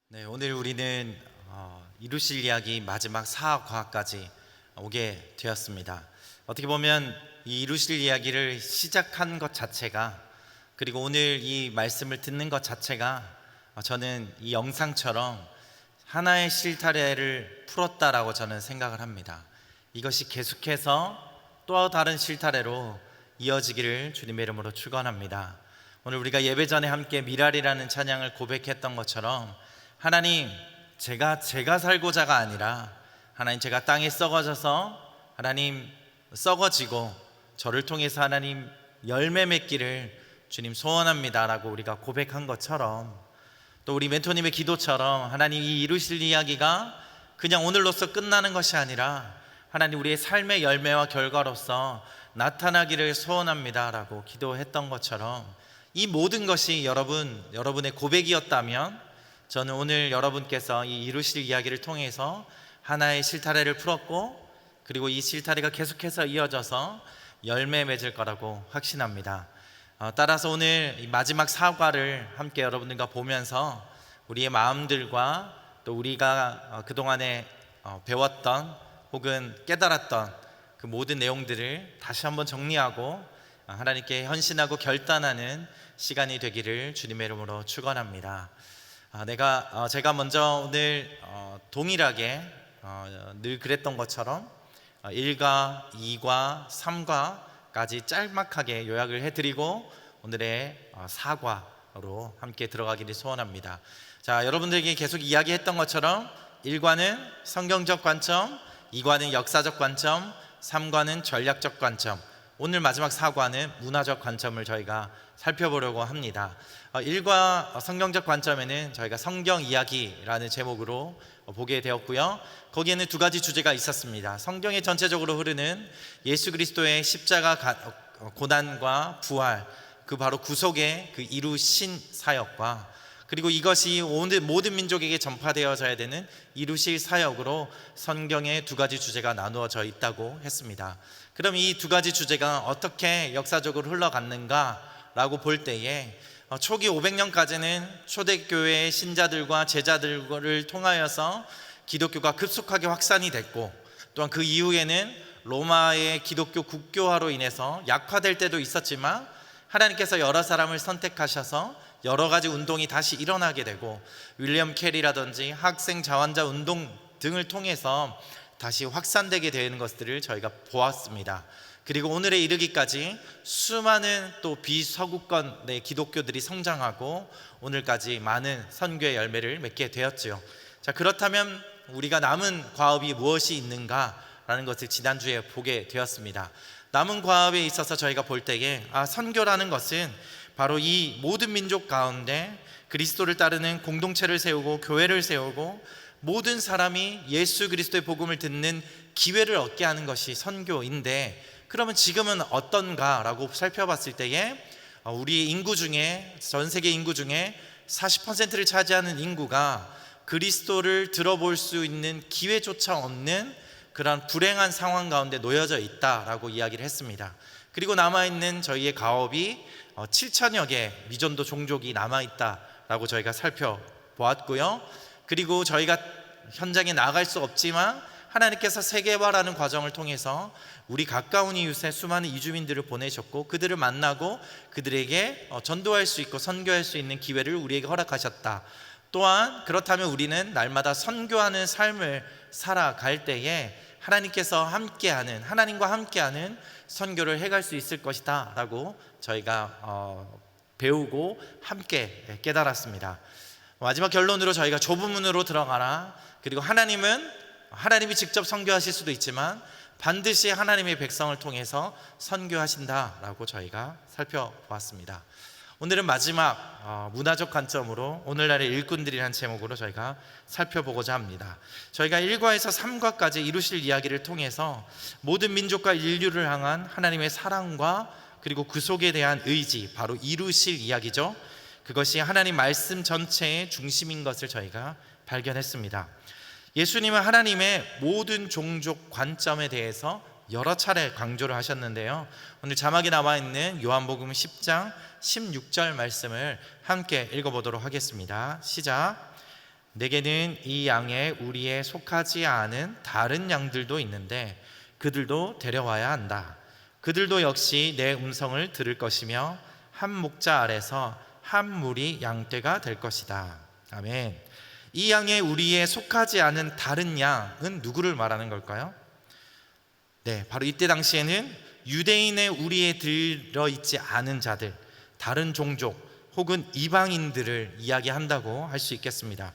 네, 오늘 우리는 이루실 이야기 마지막 사과까지 오게 되었습니다. 어떻게 보면 이 이루실 이야기를 시작한 것 자체가, 그리고 오늘 이 말씀을 듣는 것 자체가 저는 이 영상처럼 하나의 실타래를 풀었다라고 저는 생각을 합니다. 이것이 계속해서 또 다른 실타래로 이어지기를 주님의 이름으로 축원합니다. 오늘 우리가 예배 전에 함께 미랄이라는 찬양을 고백했던 것처럼, 하나님, 제가 살고자가 아니라 하나님, 제가 땅에 썩어져서 하나님 썩어지고 저를 통해서 하나님 열매 맺기를 주님 소원합니다 라고 우리가 고백한 것처럼, 또 우리 멘토님의 기도처럼 하나님, 이 이루실 이야기가 그냥 오늘로서 끝나는 것이 아니라 하나님 우리의 삶의 열매와 결과로서 나타나기를 소원합니다 라고 기도했던 것처럼, 이 모든 것이 여러분의 고백이었다면, 저는 오늘 여러분께서 이 이루실 이야기를 통해서 하나의 실타래를 풀었고, 그리고 이 실타래가 계속해서 이어져서 열매 맺을 거라고 확신합니다. 따라서 오늘 이 마지막 사과를 함께 여러분들과 보면서 우리의 마음들과 또 우리가 그동안에 배웠던 혹은 깨달았던 그 모든 내용들을 다시 한번 정리하고 하나님께 헌신하고 결단하는 시간이 되기를 주님의 이름으로 축원합니다. 제가 먼저 오늘 동일하게 늘 그랬던 것처럼 1과 2과 3과까지 짤막하게 요약을 해드리고 오늘의 사과로 함께 들어가기를 소원합니다. 자, 여러분들에게 계속 이야기했던 것처럼 1과는 성경적 관점, 2과는 역사적 관점, 3과는 전략적 관점, 오늘 마지막 4과는 문화적 관점을 저희가 살펴보려고 합니다. 1과 성경적 관점에는 저희가 성경 이야기라는 제목으로 보게 되었고요. 거기에는 두 가지 주제가 있었습니다. 성경에 전체적으로 흐르는 예수 그리스도의 십자가 고난과 부활, 그 바로 구속의 그 이루신 사역과, 그리고 이것이 모든 민족에게 전파되어져야 되는 이루실 사역으로 성경의 두 가지 주제가 나누어져 있다고 했습니다. 그럼 이 두 가지 주제가 어떻게 역사적으로 흘러갔는가라고 볼 때에, 초기 500년까지는 초대교회의 신자들과 제자들을 통하여서 기독교가 급속하게 확산이 됐고, 또한 그 이후에는 로마의 기독교 국교화로 인해서 약화될 때도 있었지만, 하나님께서 여러 사람을 선택하셔서 여러 가지 운동이 다시 일어나게 되고, 윌리엄 캐리라든지 학생 자원자 운동 등을 통해서 다시 확산되게 되는 것들을 저희가 보았습니다. 그리고 오늘에 이르기까지 수많은 또 비서구권의 기독교들이 성장하고 오늘까지 많은 선교의 열매를 맺게 되었지요. 자, 그렇다면 우리가 남은 과업이 무엇이 있는가라는 것을 지난주에 보게 되었습니다. 남은 과업에 있어서 저희가 볼 때에 선교라는 것은 바로 이 모든 민족 가운데 그리스도를 따르는 공동체를 세우고 교회를 세우고 모든 사람이 예수 그리스도의 복음을 듣는 기회를 얻게 하는 것이 선교인데, 그러면 지금은 어떤가라고 살펴봤을 때에 우리 인구 중에, 전 세계 인구 중에 40%를 차지하는 인구가 그리스도를 들어볼 수 있는 기회조차 없는 그런 불행한 상황 가운데 놓여져 있다라고 이야기를 했습니다. 그리고 남아있는 저희의 가업이 7천여 개 미전도 종족이 남아있다라고 저희가 살펴보았고요. 그리고 저희가 현장에 나갈 수 없지만 하나님께서 세계화라는 과정을 통해서 우리 가까운 이웃에 수많은 이주민들을 보내셨고, 그들을 만나고 그들에게 전도할 수 있고 선교할 수 있는 기회를 우리에게 허락하셨다. 또한 그렇다면 우리는 날마다 선교하는 삶을 살아갈 때에 하나님과 함께하는 선교를 해갈 수 있을 것이다 라고 저희가 배우고 함께 깨달았습니다. 마지막 결론으로 저희가 좁은 문으로 들어가라, 그리고 하나님이 직접 선교하실 수도 있지만 반드시 하나님의 백성을 통해서 선교하신다라고 저희가 살펴보았습니다. 오늘은 마지막 문화적 관점으로 오늘날의 일꾼들이라는 제목으로 저희가 살펴보고자 합니다. 저희가 1과에서 3과까지 이루실 이야기를 통해서 모든 민족과 인류를 향한 하나님의 사랑과 그리고 구속에 대한 의지, 바로 이루실 이야기죠. 그것이 하나님 말씀 전체의 중심인 것을 저희가 발견했습니다. 예수님은 하나님의 모든 종족 관점에 대해서 여러 차례 강조를 하셨는데요. 오늘 자막에 나와 있는 요한복음 10장 16절 말씀을 함께 읽어보도록 하겠습니다. 시작. 내게는 이 양의 우리에 속하지 않은 다른 양들도 있는데 그들도 데려와야 한다. 그들도 역시 내 음성을 들을 것이며 한 목자 아래서 한 무리 양떼가 될 것이다. 아멘. 이 양의 우리에 속하지 않은 다른 양은 누구를 말하는 걸까요? 네, 바로 이때 당시에는 유대인의 우리에 들어있지 않은 자들, 다른 종족 혹은 이방인들을 이야기한다고 할 수 있겠습니다.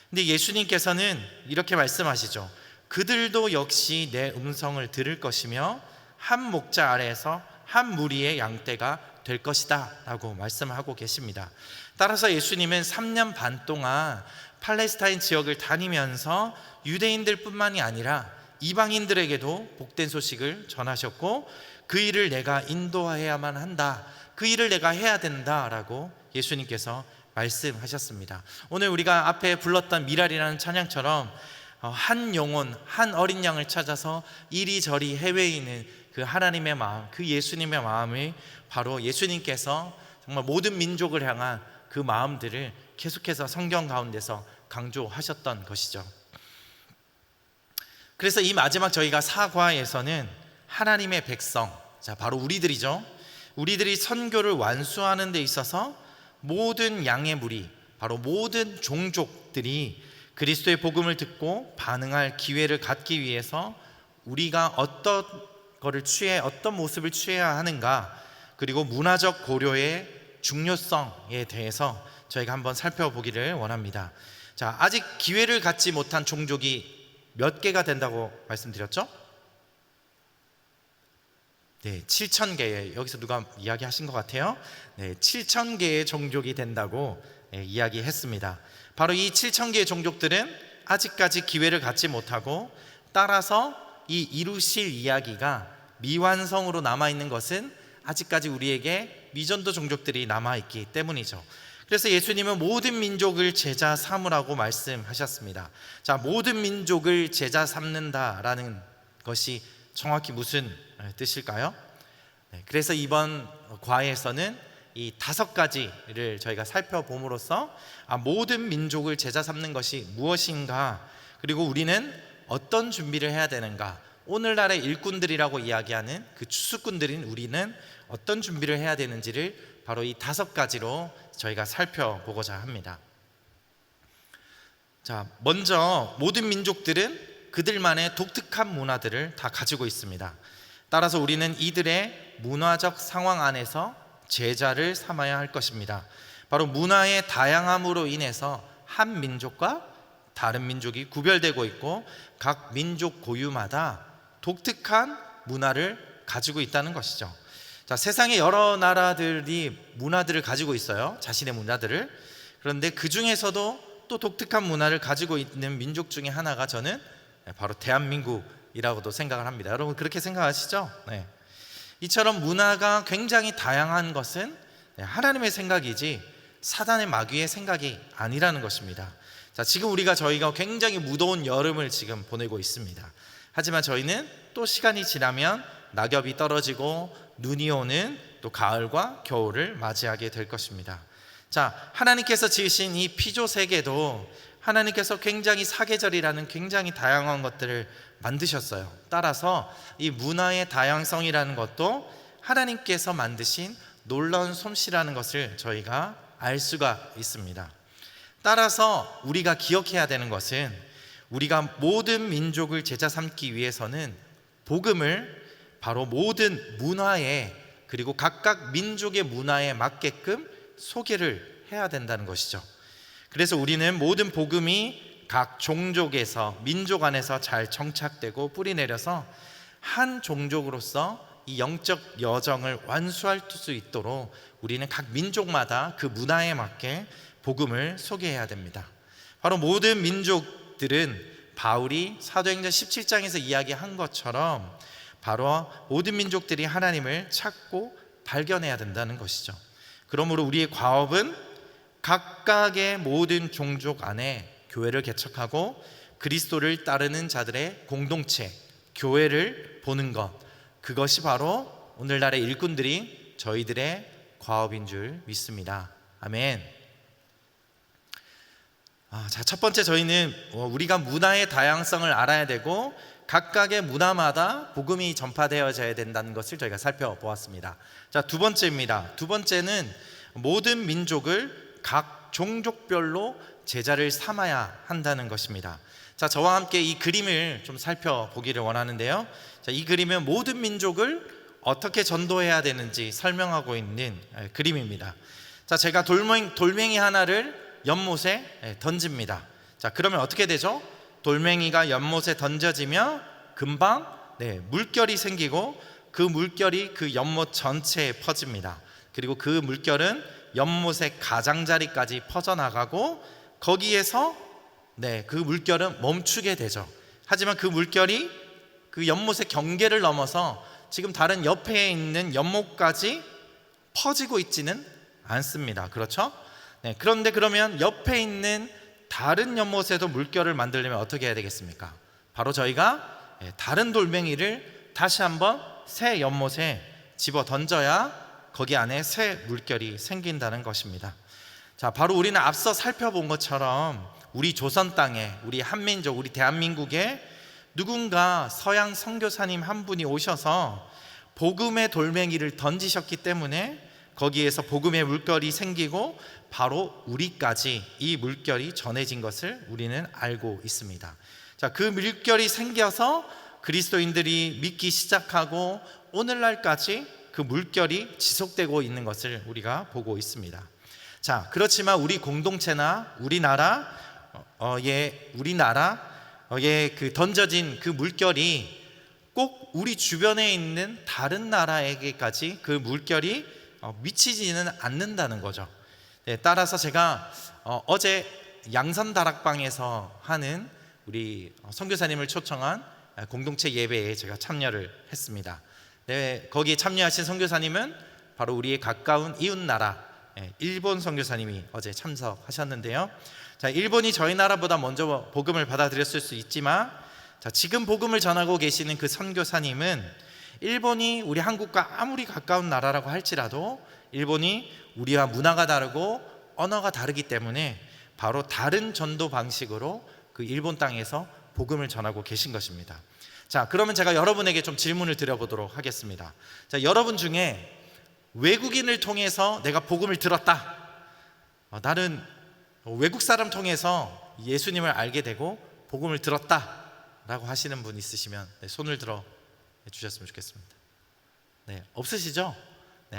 근데 예수님께서는 이렇게 말씀하시죠. 그들도 역시 내 음성을 들을 것이며 한 목자 아래에서 한 무리의 양떼가 될 것이다 라고 말씀하고 계십니다. 따라서 예수님은 3년 반 동안 팔레스타인 지역을 다니면서 유대인들 뿐만이 아니라 이방인들에게도 복된 소식을 전하셨고, 그 일을 내가 인도해야만 한다, 그 일을 내가 해야 된다라고 예수님께서 말씀하셨습니다. 오늘 우리가 앞에 불렀던 미랄이라는 찬양처럼 한 영혼, 한 어린 양을 찾아서 이리저리 해외에 있는 그 하나님의 마음, 그 예수님의 마음을 바로 예수님께서 정말 모든 민족을 향한 그 마음들을 계속해서 성경 가운데서 강조하셨던 것이죠. 그래서 이 마지막 저희가 사과에서는 하나님의 백성, 자 바로 우리들이죠. 우리들이 선교를 완수하는 데 있어서 모든 양의 무리, 바로 모든 종족들이 그리스도의 복음을 듣고 반응할 기회를 갖기 위해서 우리가 어떤 모습을 취해야 하는가, 그리고 문화적 고려의 중요성에 대해서 저희가 한번 살펴보기를 원합니다. 자, 아직 기회를 갖지 못한 종족이 몇 개가 된다고 말씀드렸죠? 네, 7,000개의, 여기서 누가 이야기하신 것 같아요. 네, 7,000개의 종족이 된다고 이야기했습니다. 바로 이 7,000개의 종족들은 아직까지 기회를 갖지 못하고, 따라서 이 이루실 이야기가 미완성으로 남아있는 것은 아직까지 우리에게 미전도 종족들이 남아있기 때문이죠. 그래서 예수님은 모든 민족을 제자 삼으라고 말씀하셨습니다. 자, 모든 민족을 제자 삼는다라는 것이 정확히 무슨 뜻일까요? 그래서 이번 과에서는 이 5가지를 저희가 살펴봄으로써 모든 민족을 제자 삼는 것이 무엇인가, 그리고 우리는 어떤 준비를 해야 되는가, 오늘날의 일꾼들이라고 이야기하는 그 추수꾼들인 우리는 어떤 준비를 해야 되는지를 바로 이 5가지로 저희가 살펴보고자 합니다. 자, 먼저 모든 민족들은 그들만의 독특한 문화들을 다 가지고 있습니다. 따라서 우리는 이들의 문화적 상황 안에서 제자를 삼아야 할 것입니다. 바로 문화의 다양함으로 인해서 한 민족과 다른 민족이 구별되고 있고, 각 민족 고유마다 독특한 문화를 가지고 있다는 것이죠. 자, 세상에 여러 나라들이 문화들을 가지고 있어요. 자신의 문화들을. 그런데 그 중에서도 또 독특한 문화를 가지고 있는 민족 중에 하나가 저는 바로 대한민국이라고도 생각을 합니다. 여러분 그렇게 생각하시죠? 네. 이처럼 문화가 굉장히 다양한 것은 하나님의 생각이지 사단의 마귀의 생각이 아니라는 것입니다. 자, 지금 저희가 굉장히 무더운 여름을 지금 보내고 있습니다. 하지만 저희는 또 시간이 지나면 낙엽이 떨어지고 눈이 오는 또 가을과 겨울을 맞이하게 될 것입니다. 자, 하나님께서 지으신 이 피조 세계도 하나님께서 굉장히 사계절이라는 굉장히 다양한 것들을 만드셨어요. 따라서 이 문화의 다양성이라는 것도 하나님께서 만드신 놀라운 솜씨라는 것을 저희가 알 수가 있습니다. 따라서 우리가 기억해야 되는 것은, 우리가 모든 민족을 제자 삼기 위해서는 복음을 바로 모든 문화에, 그리고 각각 민족의 문화에 맞게끔 소개를 해야 된다는 것이죠. 그래서 우리는 모든 복음이 각 종족에서, 민족 안에서 잘 정착되고 뿌리내려서 한 종족으로서 이 영적 여정을 완수할 수 있도록 우리는 각 민족마다 그 문화에 맞게 복음을 소개해야 됩니다. 바로 모든 민족들은 바울이 사도행전 17장에서 이야기한 것처럼 바로 모든 민족들이 하나님을 찾고 발견해야 된다는 것이죠. 그러므로 우리의 과업은 각각의 모든 종족 안에 교회를 개척하고 그리스도를 따르는 자들의 공동체, 교회를 보는 것, 그것이 바로 오늘날의 일꾼들이 저희들의 과업인 줄 믿습니다. 아멘. 자, 첫 번째 저희는 우리가 문화의 다양성을 알아야 되고 각각의 문화마다 복음이 전파되어져야 된다는 것을 저희가 살펴보았습니다. 자, 두 번째입니다. 두 번째는 모든 민족을 각 종족별로 제자를 삼아야 한다는 것입니다. 자, 저와 함께 이 그림을 좀 살펴보기를 원하는데요. 자, 이 그림은 모든 민족을 어떻게 전도해야 되는지 설명하고 있는 그림입니다. 자, 제가 돌멩이 하나를 연못에 던집니다. 자, 그러면 어떻게 되죠? 돌멩이가 연못에 던져지면 금방 물결이 생기고 그 물결이 그 연못 전체에 퍼집니다. 그리고 그 물결은 연못의 가장자리까지 퍼져나가고 거기에서 그 물결은 멈추게 되죠. 하지만 그 물결이 그 연못의 경계를 넘어서 지금 다른 옆에 있는 연못까지 퍼지고 있지는 않습니다. 그렇죠? 그런데 그러면 옆에 있는 다른 연못에도 물결을 만들려면 어떻게 해야 되겠습니까? 바로 저희가 다른 돌멩이를 다시 한번 새 연못에 집어 던져야 거기 안에 새 물결이 생긴다는 것입니다. 자, 바로 우리는 앞서 살펴본 것처럼 우리 조선 땅에, 우리 한민족, 우리 대한민국에 누군가 서양 선교사님 한 분이 오셔서 복음의 돌멩이를 던지셨기 때문에 거기에서 복음의 물결이 생기고 바로 우리까지 이 물결이 전해진 것을 우리는 알고 있습니다. 자, 그 물결이 생겨서 그리스도인들이 믿기 시작하고 오늘날까지 그 물결이 지속되고 있는 것을 우리가 보고 있습니다. 자, 그렇지만 우리 공동체나 우리나라의 그 던져진 그 물결이 꼭 우리 주변에 있는 다른 나라에게까지 그 물결이 미치지는 않는다는 거죠. 따라서 제가 어제 양산다락방에서 하는 우리 선교사님을 초청한 공동체 예배에 제가 참여를 했습니다. 거기에 참여하신 선교사님은 바로 우리의 가까운 이웃나라 일본 선교사님이 어제 참석하셨는데요. 자, 일본이 저희 나라보다 먼저 복음을 받아들였을 수 있지만, 자, 지금 복음을 전하고 계시는 그 선교사님은 일본이 우리 한국과 아무리 가까운 나라라고 할지라도 일본이 우리와 문화가 다르고 언어가 다르기 때문에 바로 다른 전도 방식으로 그 일본 땅에서 복음을 전하고 계신 것입니다. 자, 그러면 제가 여러분에게 좀 질문을 드려보도록 하겠습니다. 자, 여러분 중에 외국인을 통해서 내가 복음을 들었다, 나는 외국 사람 통해서 예수님을 알게 되고 복음을 들었다 라고 하시는 분 있으시면 손을 들어 주셨으면 좋겠습니다. 없으시죠?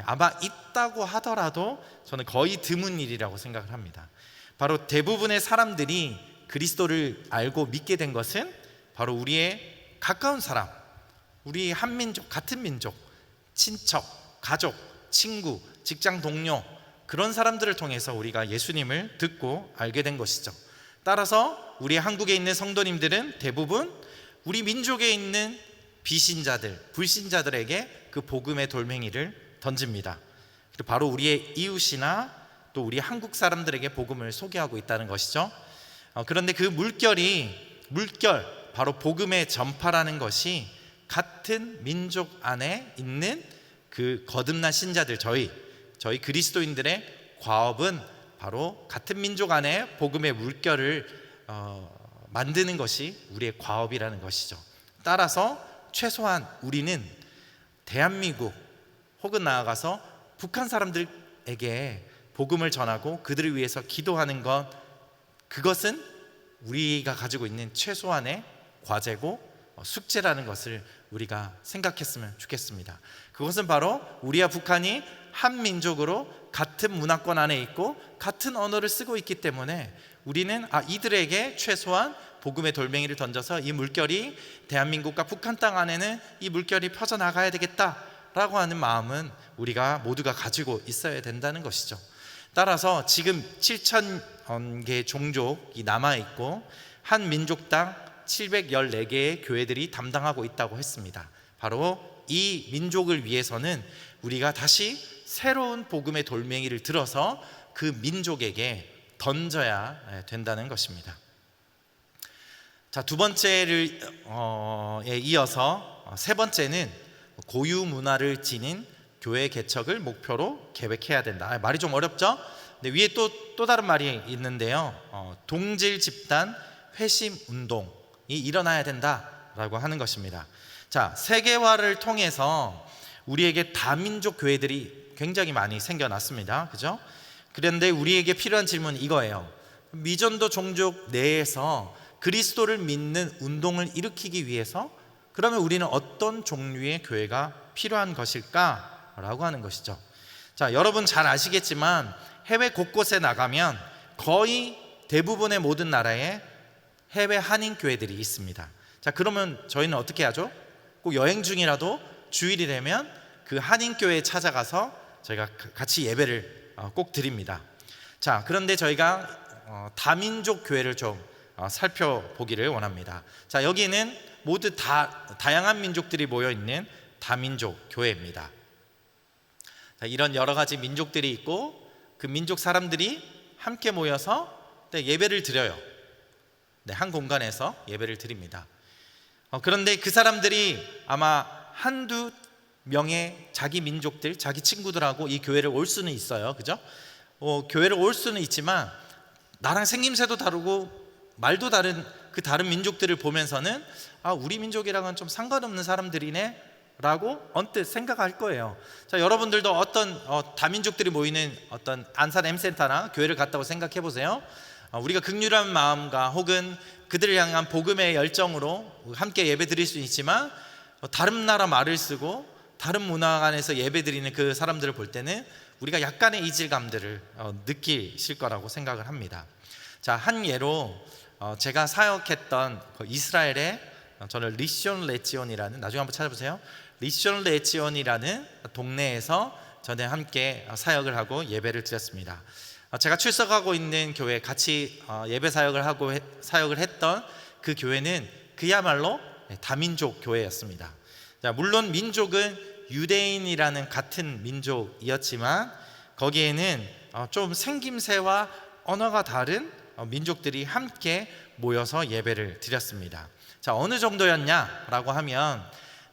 아마 있다고 하더라도 저는 거의 드문 일이라고 생각을 합니다. 바로 대부분의 사람들이 그리스도를 알고 믿게 된 것은 바로 우리의 가까운 사람, 우리 한민족, 같은 민족, 친척, 가족, 친구, 직장 동료, 그런 사람들을 통해서 우리가 예수님을 듣고 알게 된 것이죠. 따라서 우리 한국에 있는 성도님들은 대부분 우리 민족에 있는 비신자들, 불신자들에게 그 복음의 돌멩이를 던집니다. 바로 우리의 이웃이나 또 우리 한국 사람들에게 복음을 소개하고 있다는 것이죠. 그런데 그 물결, 바로 복음의 전파라는 것이 같은 민족 안에 있는 그 거듭난 신자들, 저희 그리스도인들의 과업은 바로 같은 민족 안에 복음의 물결을 만드는 것이 우리의 과업이라는 것이죠. 따라서 최소한 우리는 대한민국 혹은 나아가서 북한 사람들에게 복음을 전하고 그들을 위해서 기도하는 것, 그것은 우리가 가지고 있는 최소한의 과제고 숙제라는 것을 우리가 생각했으면 좋겠습니다. 그것은 바로 우리와 북한이 한 민족으로 같은 문화권 안에 있고 같은 언어를 쓰고 있기 때문에 우리는 이들에게 최소한 복음의 돌멩이를 던져서 이 물결이 대한민국과 북한 땅 안에는 이 물결이 퍼져나가야 되겠다라고 하는 마음은 우리가 모두가 가지고 있어야 된다는 것이죠. 따라서 지금 7,000개 종족이 남아있고 한 민족당 714개의 교회들이 담당하고 있다고 했습니다. 바로 이 민족을 위해서는 우리가 다시 새로운 복음의 돌멩이를 들어서 그 민족에게 던져야 된다는 것입니다. 자, 두 번째를 이어서 세 번째는 고유 문화를 지닌 교회 개척을 목표로 계획해야 된다. 말이 좀 어렵죠? 근데 위에 또 다른 말이 있는데요. 동질 집단 회심 운동이 일어나야 된다라고 하는 것입니다. 자, 세계화를 통해서 우리에게 다민족 교회들이 굉장히 많이 생겨났습니다. 그죠? 그런데 우리에게 필요한 질문은 이거예요. 미전도 종족 내에서 그리스도를 믿는 운동을 일으키기 위해서 그러면 우리는 어떤 종류의 교회가 필요한 것일까? 라고 하는 것이죠. 자, 여러분 잘 아시겠지만 해외 곳곳에 나가면 거의 대부분의 모든 나라에 해외 한인 교회들이 있습니다. 자, 그러면 저희는 어떻게 하죠? 꼭 여행 중이라도 주일이 되면 그 한인 교회에 찾아가서 저희가 같이 예배를 꼭 드립니다. 자, 그런데 저희가 다민족 교회를 좀 살펴보기를 원합니다. 자, 여기는 모두 다양한 민족들이 모여 있는 다민족 교회입니다. 자, 이런 여러 가지 민족들이 있고 그 민족 사람들이 함께 모여서 예배를 드려요. 네, 한 공간에서 예배를 드립니다. 그런데 그 사람들이 아마 한두 명의 자기 민족들, 자기 친구들하고 이 교회를 올 수는 있어요. 그죠? 교회를 올 수는 있지만 나랑 생김새도 다르고 말도 다른 그 다른 민족들을 보면서는 우리 민족이랑은 좀 상관없는 사람들이네 라고 언뜻 생각할 거예요. 자, 여러분들도 어떤 다민족들이 모이는 어떤 안산 M센터나 교회를 갔다고 생각해 보세요. 우리가 긍휼한 마음과 혹은 그들을 향한 복음의 열정으로 함께 예배 드릴 수 있지만 다른 나라 말을 쓰고 다른 문화 안에서 예배 드리는 그 사람들을 볼 때는 우리가 약간의 이질감들을 느끼실 거라고 생각을 합니다. 자, 한 예로 제가 사역했던 이스라엘의 저는 리시온 레지온이라는, 나중에 한번 찾아보세요. 리시온 레지온이라는 동네에서 저는 함께 사역을 하고 예배를 드렸습니다. 제가 출석하고 있는 교회 같이 예배 사역을 했던 그 교회는 그야말로 다민족 교회였습니다. 자, 물론 민족은 유대인이라는 같은 민족이었지만 거기에는 좀 생김새와 언어가 다른 민족들이 함께 모여서 예배를 드렸습니다. 자, 어느 정도였냐라고 하면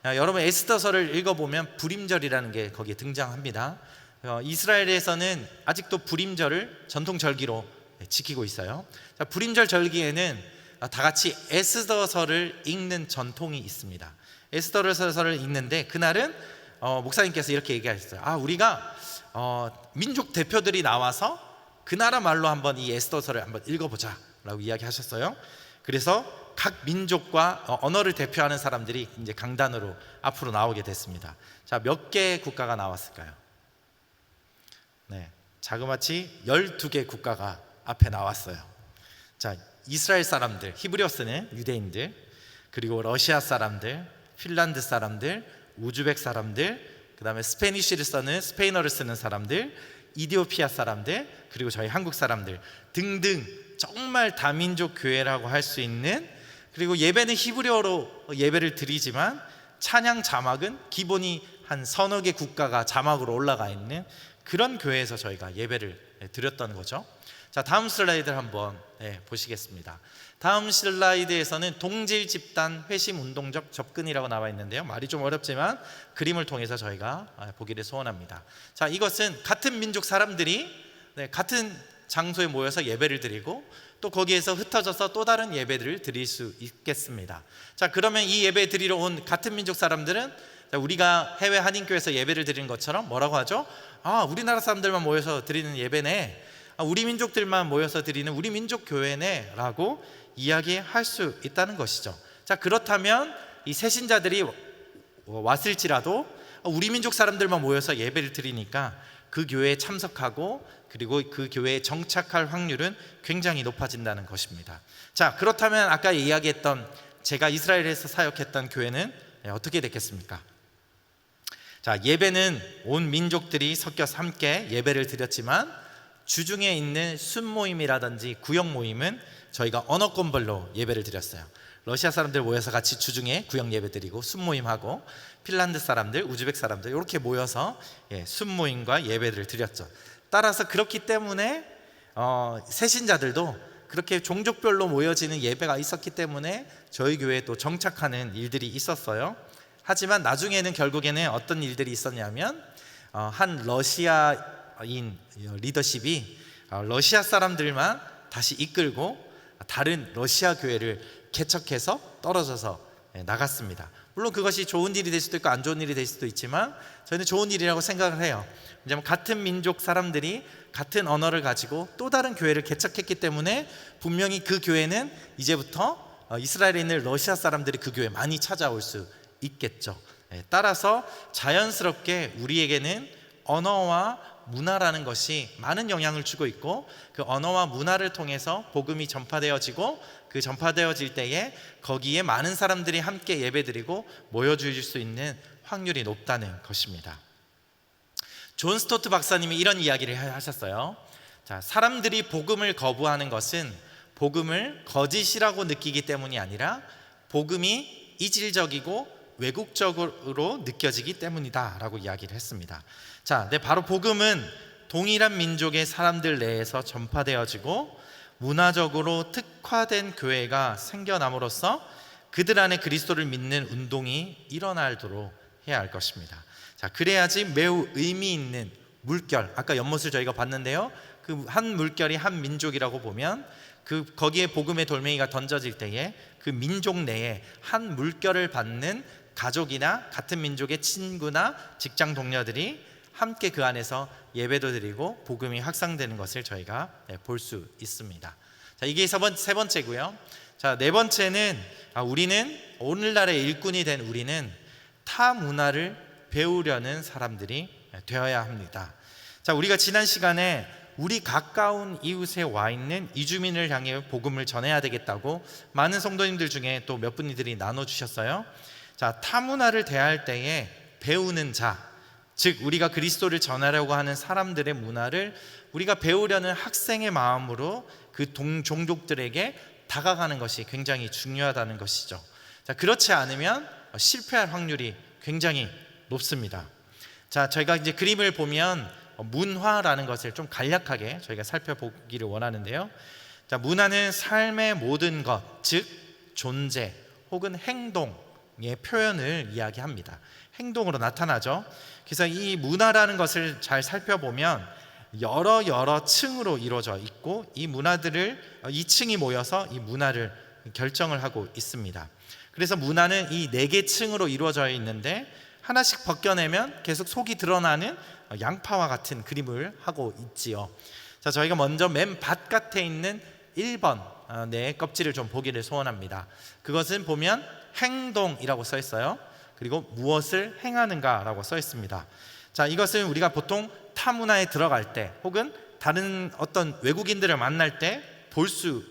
여러분 에스더서를 읽어보면 불임절이라는 게 거기에 등장합니다. 이스라엘에서는 아직도 불임절을 전통 절기로 지키고 있어요. 자, 불임절 절기에는 다 같이 에스더서를 읽는 전통이 있습니다. 에스더서를 읽는데 그날은 목사님께서 이렇게 얘기하셨어요. 우리가 민족 대표들이 나와서 그 나라 말로 한번 이 에스더서를 한번 읽어보자 라고 이야기하셨어요. 그래서 각 민족과 언어를 대표하는 사람들이 이제 강단으로 앞으로 나오게 됐습니다. 자, 몇 개의 국가가 나왔을까요? 네, 자그마치 12개 국가가 앞에 나왔어요. 자, 이스라엘 사람들, 히브리어쓰는 유대인들, 그리고 러시아 사람들, 핀란드 사람들, 우즈벡 사람들, 그 다음에 스페니쉬를 쓰는 스페인어를 쓰는 사람들, 이디오피아 사람들, 그리고 저희 한국 사람들 등등 정말 다민족 교회라고 할 수 있는, 그리고 예배는 히브리어로 예배를 드리지만 찬양 자막은 기본이 한 서너 개 국가가 자막으로 올라가 있는 그런 교회에서 저희가 예배를 드렸던 거죠. 자, 다음 슬라이드를 한번 보시겠습니다. 다음 슬라이드에서는 동질 집단 회심 운동적 접근이라고 나와 있는데요, 말이 좀 어렵지만 그림을 통해서 저희가 보기를 소원합니다. 자, 이것은 같은 민족 사람들이 같은 장소에 모여서 예배를 드리고 또 거기에서 흩어져서 또 다른 예배들을 드릴 수 있겠습니다. 자, 그러면 이 예배 드리러 온 같은 민족 사람들은 우리가 해외 한인교회에서 예배를 드리는 것처럼 뭐라고 하죠? 우리나라 사람들만 모여서 드리는 예배네, 우리 민족들만 모여서 드리는 우리 민족 교회네 라고 이야기할 수 있다는 것이죠. 자, 그렇다면 이 새신자들이 왔을지라도 우리 민족 사람들만 모여서 예배를 드리니까 그 교회에 참석하고 그리고 그 교회에 정착할 확률은 굉장히 높아진다는 것입니다. 자, 그렇다면 아까 이야기했던 제가 이스라엘에서 사역했던 교회는 어떻게 됐겠습니까? 자, 예배는 온 민족들이 섞여서 함께 예배를 드렸지만 주중에 있는 순모임이라든지 구역 모임은 저희가 언어권별로 예배를 드렸어요. 러시아 사람들 모여서 같이 주중에 구역 예배 드리고 순모임하고, 핀란드 사람들, 우즈벡 사람들 이렇게 모여서 순모임과 예배를 드렸죠. 따라서 그렇기 때문에 새신자들도 그렇게 종족별로 모여지는 예배가 있었기 때문에 저희 교회에 또 정착하는 일들이 있었어요. 하지만 나중에는 결국에는 어떤 일들이 있었냐면 한 러시아인 리더십이 러시아 사람들만 다시 이끌고 다른 러시아 교회를 개척해서 떨어져서 나갔습니다. 물론 그것이 좋은 일이 될 수도 있고 안 좋은 일이 될 수도 있지만 저는 좋은 일이라고 생각을 해요. 왜냐하면 같은 민족 사람들이 같은 언어를 가지고 또 다른 교회를 개척했기 때문에 분명히 그 교회는 이제부터 이스라엘에 있는 러시아 사람들이 그 교회에 많이 찾아올 수 있겠죠. 따라서 자연스럽게 우리에게는 언어와 문화라는 것이 많은 영향을 주고 있고, 그 언어와 문화를 통해서 복음이 전파되어지고 그 전파되어질 때에 거기에 많은 사람들이 함께 예배드리고 모여줄 수 있는 확률이 높다는 것입니다. 존 스토트 박사님이 이런 이야기를 하셨어요. 자, 사람들이 복음을 거부하는 것은 복음을 거짓이라고 느끼기 때문이 아니라 복음이 이질적이고 외국적으로 느껴지기 때문이다 라고 이야기를 했습니다. 자, 바로 복음은 동일한 민족의 사람들 내에서 전파되어지고 문화적으로 특화된 교회가 생겨남으로써 그들 안에 그리스도를 믿는 운동이 일어나도록 해야 할 것입니다. 자, 그래야지 매우 의미 있는 물결, 아까 연못을 저희가 봤는데요, 그 한 물결이 한 민족이라고 보면 거기에 복음의 돌멩이가 던져질 때에 그 민족 내에 한 물결을 받는 가족이나 같은 민족의 친구나 직장 동료들이 함께 그 안에서 예배도 드리고 복음이 확산되는 것을 저희가 볼 수 있습니다. 자, 이게 세 번째고요. 자, 네 번째는 우리는 오늘날의 일꾼이 된 우리는 타 문화를 배우려는 사람들이 되어야 합니다. 자, 우리가 지난 시간에 우리 가까운 이웃에 와 있는 이주민을 향해 복음을 전해야 되겠다고 많은 성도님들 중에 또 몇 분들이 나눠주셨어요. 자, 타 문화를 대할 때에 배우는 자, 즉 우리가 그리스도를 전하려고 하는 사람들의 문화를 우리가 배우려는 학생의 마음으로 그 종족들에게 다가가는 것이 굉장히 중요하다는 것이죠. 자, 그렇지 않으면 실패할 확률이 굉장히 높습니다. 자, 저희가 이제 그림을 보면 문화라는 것을 좀 간략하게 저희가 살펴보기를 원하는데요. 자, 문화는 삶의 모든 것, 즉 존재 혹은 행동의 표현을 이야기합니다. 행동으로 나타나죠. 그래서 이 문화라는 것을 잘 살펴보면 여러 층으로 이루어져 있고, 이 문화들을 2층이 모여서 이 문화를 결정을 하고 있습니다. 그래서 문화는 이 4개 층으로 이루어져 있는데 하나씩 벗겨내면 계속 속이 드러나는 양파와 같은 그림을 하고 있지요. 자, 저희가 먼저 맨 바깥에 있는 1번 네, 껍질을 좀 보기를 소원합니다. 그것은 보면 행동이라고 써 있어요. 그리고 무엇을 행하는가라고 써 있습니다. 자, 이것은 우리가 보통 타 문화에 들어갈 때 혹은 다른 어떤 외국인들을 만날 때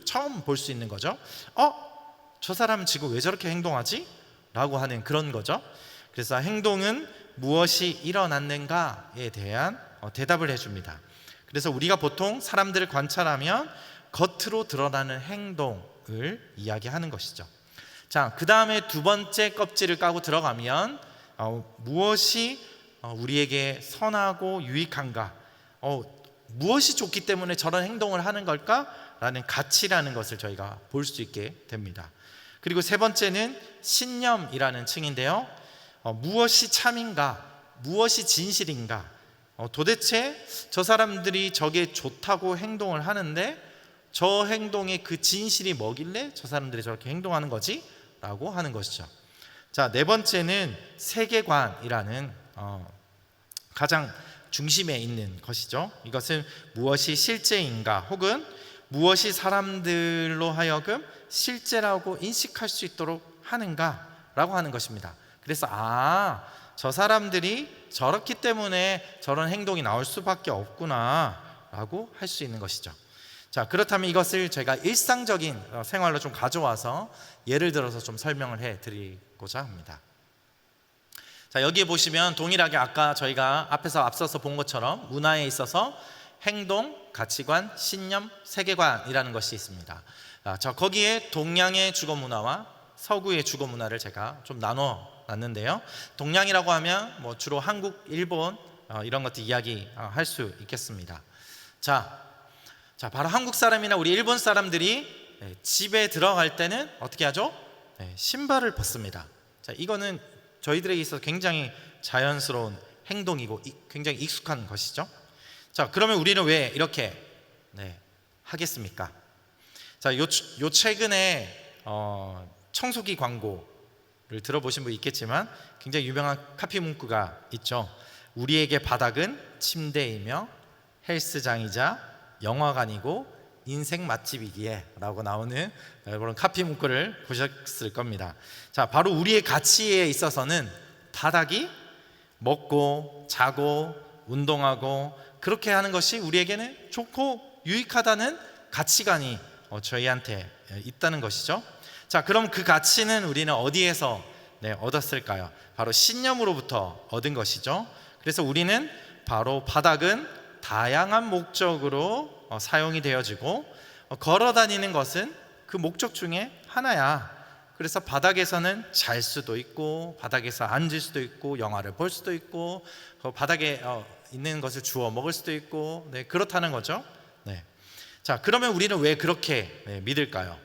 처음 볼 수 있는 거죠. 저 사람은 지금 왜 저렇게 행동하지? 라고 하는 그런 거죠. 그래서 행동은 무엇이 일어났는가에 대한 대답을 해줍니다. 그래서 우리가 보통 사람들을 관찰하면 겉으로 드러나는 행동을 이야기하는 것이죠. 자, 그 다음에 2번째 껍질을 까고 들어가면 무엇이 우리에게 선하고 유익한가, 무엇이 좋기 때문에 저런 행동을 하는 걸까라는 가치라는 것을 저희가 볼 수 있게 됩니다. 그리고 3번째는 신념이라는 층인데요, 무엇이 참인가, 무엇이 진실인가, 도대체 저 사람들이 저게 좋다고 행동을 하는데 저 행동의 그 진실이 뭐길래 저 사람들이 저렇게 행동하는 거지? 라고 하는 것이죠. 자, 4번째는 세계관이라는 가장 중심에 있는 것이죠. 이것은 무엇이 실제인가 혹은 무엇이 사람들로 하여금 실제라고 인식할 수 있도록 하는가라고 하는 것입니다. 그래서 저 사람들이 저렇기 때문에 저런 행동이 나올 수밖에 없구나 라고 할 수 있는 것이죠. 자, 그렇다면 이것을 제가 일상적인 생활로 좀 가져와서 예를 들어서 좀 설명을 해드리고자 합니다. 자, 여기에 보시면 동일하게 아까 저희가 앞서서 본 것처럼 문화에 있어서 행동, 가치관, 신념, 세계관이라는 것이 있습니다. 자, 거기에 동양의 주거 문화와 서구의 주거 문화를 제가 좀 나눠 놨는데요. 동양이라고 하면 주로 한국, 일본 이런 것들 이야기할 수 있겠습니다. 자, 바로 한국 사람이나 우리 일본 사람들이 집에 들어갈 때는 어떻게 하죠? 신발을 벗습니다. 자, 이거는 저희들에게 있어서 굉장히 자연스러운 행동이고 굉장히 익숙한 것이죠. 자, 그러면 우리는 왜 이렇게 하겠습니까? 자, 요 최근에 청소기 광고를 들어보신 분 있겠지만 굉장히 유명한 카피 문구가 있죠. 우리에게 바닥은 침대이며 헬스장이자 영화관이고 인생 맛집이기에 라고 나오는 그런 카피 문구를 보셨을 겁니다. 자, 바로 우리의 가치에 있어서는 바닥이 먹고 자고 운동하고 그렇게 하는 것이 우리에게는 좋고 유익하다는 가치관이 저희한테 있다는 것이죠. 자, 그럼 그 가치는 우리는 어디에서 얻었을까요? 바로 신념으로부터 얻은 것이죠. 그래서 우리는 바로 바닥은 다양한 목적으로 사용이 되어지고 걸어 다니는 것은 그 목적 중에 하나야. 그래서 바닥에서는 잘 수도 있고 바닥에서 앉을 수도 있고 영화를 볼 수도 있고 바닥에 있는 것을 주워 먹을 수도 있고 그렇다는 거죠. 자, 그러면 우리는 왜 그렇게 믿을까요?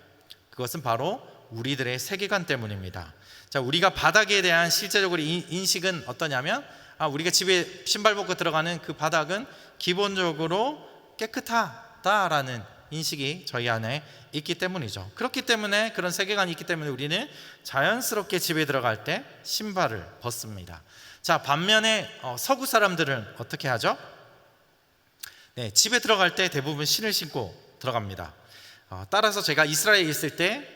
그것은 바로 우리들의 세계관 때문입니다. 자, 우리가 바닥에 대한 실제적으로 인식은 어떠냐면 우리가 집에 신발 벗고 들어가는 그 바닥은 기본적으로 깨끗하다라는 인식이 저희 안에 있기 때문이죠. 그렇기 때문에 그런 세계관이 있기 때문에 우리는 자연스럽게 집에 들어갈 때 신발을 벗습니다. 자, 반면에 서구 사람들은 어떻게 하죠? 집에 들어갈 때 대부분 신을 신고 들어갑니다. 따라서 제가 이스라엘에 있을 때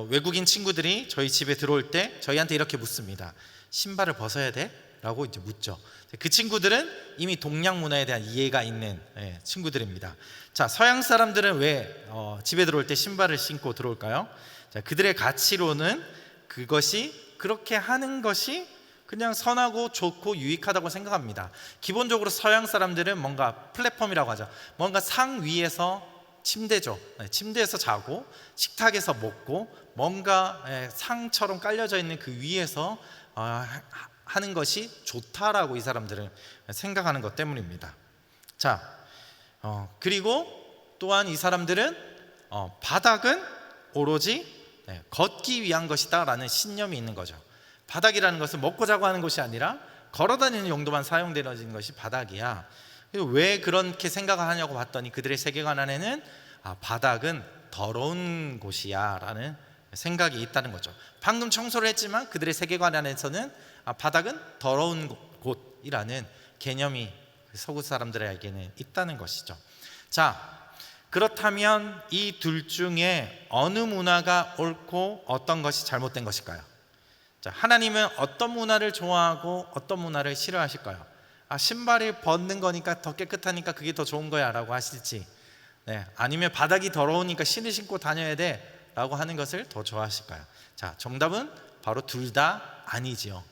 외국인 친구들이 저희 집에 들어올 때 저희한테 이렇게 묻습니다. 신발을 벗어야 돼? 라고 이제 묻죠. 그 친구들은 이미 동양 문화에 대한 이해가 있는 친구들입니다. 자, 서양 사람들은 왜 집에 들어올 때 신발을 신고 들어올까요? 자, 그들의 가치로는 그것이 그렇게 하는 것이 그냥 선하고 좋고 유익하다고 생각합니다. 기본적으로 서양 사람들은 뭔가 플랫폼이라고 하죠. 뭔가 상 위에서 침대죠. 침대에서 자고 식탁에서 먹고 뭔가 상처럼 깔려져 있는 그 위에서 하는 것이 좋다라고 이 사람들은 생각하는 것 때문입니다. 자, 그리고 또한 이 사람들은 바닥은 오로지 걷기 위한 것이다 라는 신념이 있는 거죠. 바닥이라는 것은 먹고 자고 하는 것이 아니라 걸어다니는 용도만 사용되는 것이 바닥이야. 왜 그렇게 생각을 하냐고 봤더니 그들의 세계관 안에는 바닥은 더러운 곳이야 라는 생각이 있다는 거죠. 방금 청소를 했지만 그들의 세계관 안에서는 바닥은 더러운 곳이라는 개념이 서구 사람들에게는 있다는 것이죠. 자, 그렇다면 이 둘 중에 어느 문화가 옳고 어떤 것이 잘못된 것일까요? 자, 하나님은 어떤 문화를 좋아하고 어떤 문화를 싫어하실까요? 신발을 벗는 거니까 더 깨끗하니까 그게 더 좋은 거야 라고 하실지, 아니면 바닥이 더러우니까 신을 신고 다녀야 돼 라고 하는 것을 더 좋아하실까요? 자, 정답은 바로 둘 다 아니지요.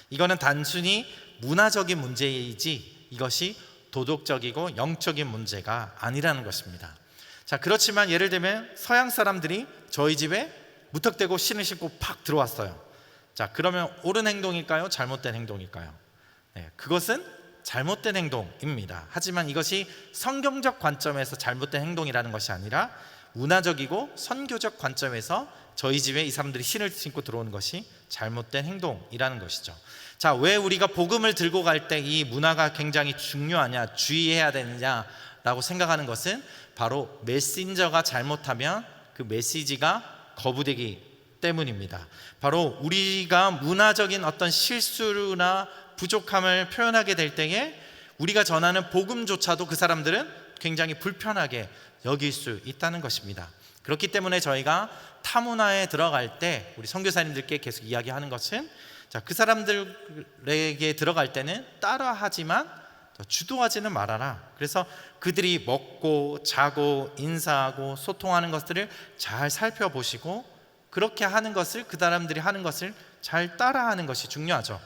이거는 단순히 문화적인 문제이지 이것이 도덕적이고 영적인 문제가 아니라는 것입니다. 자, 그렇지만 예를 들면 서양 사람들이 저희 집에 무턱대고 신을 신고 팍 들어왔어요. 자, 그러면 옳은 행동일까요? 잘못된 행동일까요? 그것은 잘못된 행동입니다. 하지만 이것이 성경적 관점에서 잘못된 행동이라는 것이 아니라 문화적이고 선교적 관점에서 저희 집에 이 사람들이 신을 신고 들어오는 것이 잘못된 행동이라는 것이죠. 자, 왜 우리가 복음을 들고 갈 때 이 문화가 굉장히 중요하냐, 주의해야 되느냐라고 생각하는 것은 바로 메신저가 잘못하면 그 메시지가 거부되기 때문입니다. 바로 우리가 문화적인 어떤 실수나 부족함을 표현하게 될 때에 우리가 전하는 복음조차도 그 사람들은 굉장히 불편하게 여길 수 있다는 것입니다. 그렇기 때문에 저희가 타 문화에 들어갈 때 우리 선교사님들께 계속 이야기하는 것은, 자, 그 사람들에게 들어갈 때는 따라하지만 주도하지는 말아라. 그래서 그들이 먹고 자고 인사하고 소통하는 것들을 잘 살펴보시고 그렇게 하는 것을, 그 사람들이 하는 것을 잘 따라하는 것이 중요하죠.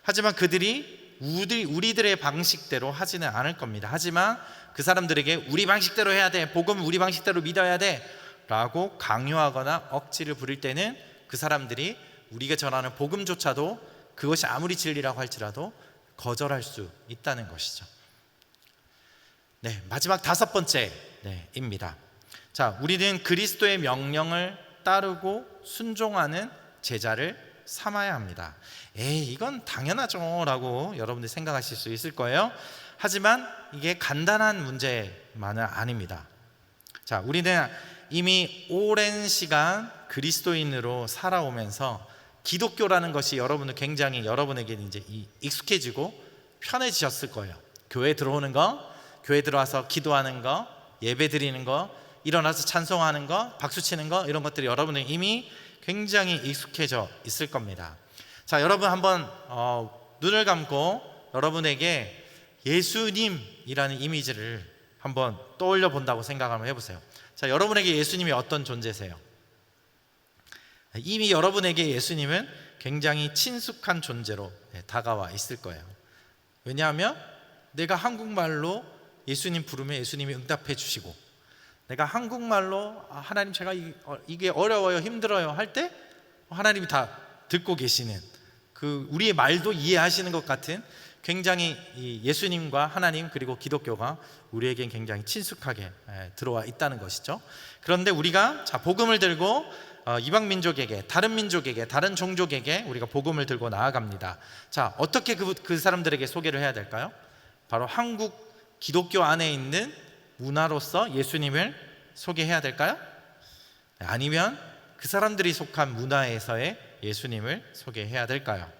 하지만 그들이 우리들의 방식대로 하지는 않을 겁니다. 하지만 그 사람들에게 우리 방식대로 해야 돼, 복음은 우리 방식대로 믿어야 돼 라고 강요하거나 억지를 부릴 때는 그 사람들이 우리가 전하는 복음조차도 그것이 아무리 진리라고 할지라도 거절할 수 있다는 것이죠. 마지막 5번째입니다. 자, 우리는 그리스도의 명령을 따르고 순종하는 제자를 삼아야 합니다. 이건 당연하죠 라고 여러분들이 생각하실 수 있을 거예요. 하지만 이게 간단한 문제만은 아닙니다. 자, 우리는 이미 오랜 시간 그리스도인으로 살아오면서 기독교라는 것이 여러분에게 이제 익숙해지고 편해지셨을 거예요. 교회 들어오는 거, 교회 들어와서 기도하는 거, 예배 드리는 거, 일어나서 찬송하는 거, 박수 치는 거, 이런 것들이 여러분은 이미 굉장히 익숙해져 있을 겁니다. 자, 여러분 한번 눈을 감고 여러분에게 예수님이라는 이미지를 한번 떠올려 본다고 생각 한번 해보세요. 자, 여러분에게 예수님이 어떤 존재세요? 이미 여러분에게 예수님은 굉장히 친숙한 존재로 다가와 있을 거예요. 왜냐하면 내가 한국말로 예수님 부르면 예수님이 응답해 주시고, 내가 한국말로 하나님 제가 이게 어려워요, 힘들어요 할 때 하나님이 다 듣고 계시는, 그 우리의 말도 이해하시는 것 같은 굉장히 이 예수님과 하나님 그리고 기독교가 우리에겐 굉장히 친숙하게 들어와 있다는 것이죠. 그런데 우리가 복음을 들고 이방 민족에게, 다른 민족에게, 다른 종족에게 우리가 복음을 들고 나아갑니다. 자, 어떻게 그 사람들에게 소개를 해야 될까요? 바로 한국 기독교 안에 있는 문화로서 예수님을 소개해야 될까요? 아니면 그 사람들이 속한 문화에서의 예수님을 소개해야 될까요?